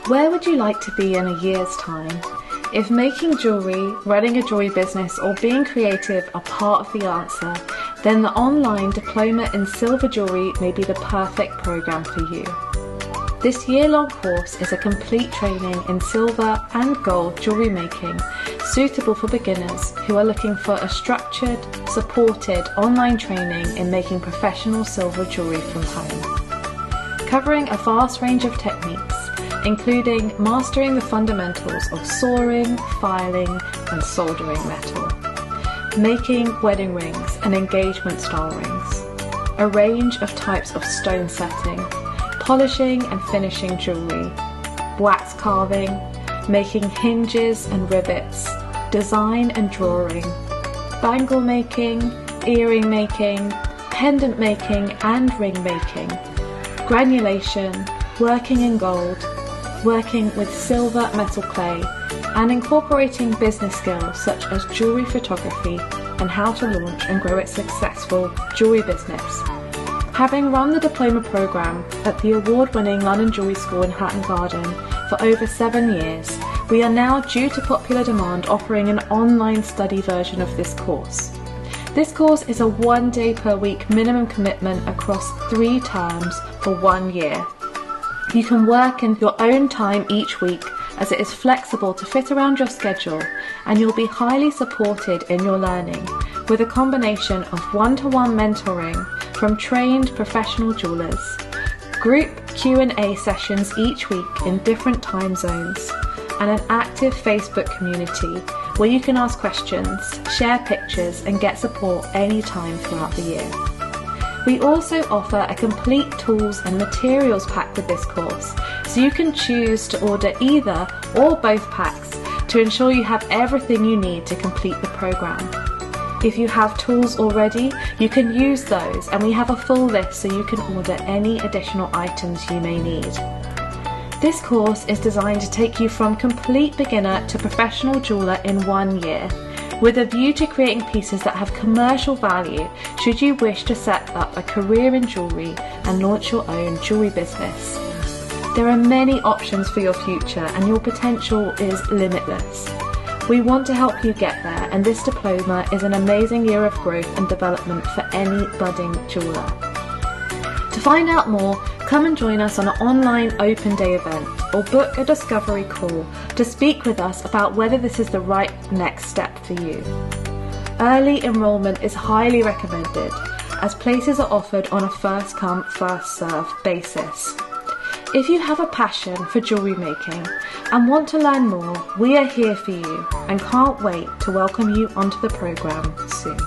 Where would you like to be in a year's time? If making jewellery, running a jewellery business or being creative are part of the answer, then the online Diploma in Silver Jewellery may be the perfect programme for you. This year-long course is a complete training in silver and gold jewellery making, suitable for beginners who are looking for a structured, supported online training in making professional silver jewellery from home. Covering a vast range of techniques, including mastering the fundamentals of soldering, filing and soldering metal, making wedding rings and engagement style rings, a range of types of stone setting, polishing and finishing jewellery, wax carving, making hinges and rivets, design and drawing, bangle making, earring making, pendant making and ring making, granulation, working in gold, working with silver metal clay, and incorporating business skills such as jewellery photography and how to launch and grow a successful jewellery business. Having run the Diploma programme at the award-winning London Jewellery School in Hatton Garden for over 7 years, we are now, due to popular demand, offering an online study version of this course. This course is a 1 day per week minimum commitment across 3 terms for 1 year. You can work in your own time each week, as it is flexible to fit around your schedule, and you'll be highly supported in your learning with a combination of one-to-one mentoring from trained professional jewellers, group Q&A sessions each week in different time zones, and an active Facebook community where you can ask questions, share pictures and get support anytime throughout the year. We also offer a complete tools and materials pack with this course, so you can choose to order either or both packs to ensure you have everything you need to complete the programme. If you have tools already, you can use those, and we have a full list so you can order any additional items you may need. This course is designed to take you from complete beginner to professional jeweller in 1 year, with a view to creating pieces that have commercial value should you wish to set up a career in jewellery and launch your own jewellery business. There are many options for your future and your potential is limitless. We want to help you get there, and this diploma is an amazing year of growth and development for any budding jeweller. To find out more, come and join us on an online open day event or book a discovery call to speak with us about whether this is the right next step for you. Early enrolment is highly recommended, as places are offered on a first come, first served basis. If you have a passion for jewellery making and want to learn more, we are here for you and can't wait to welcome you onto the programme soon.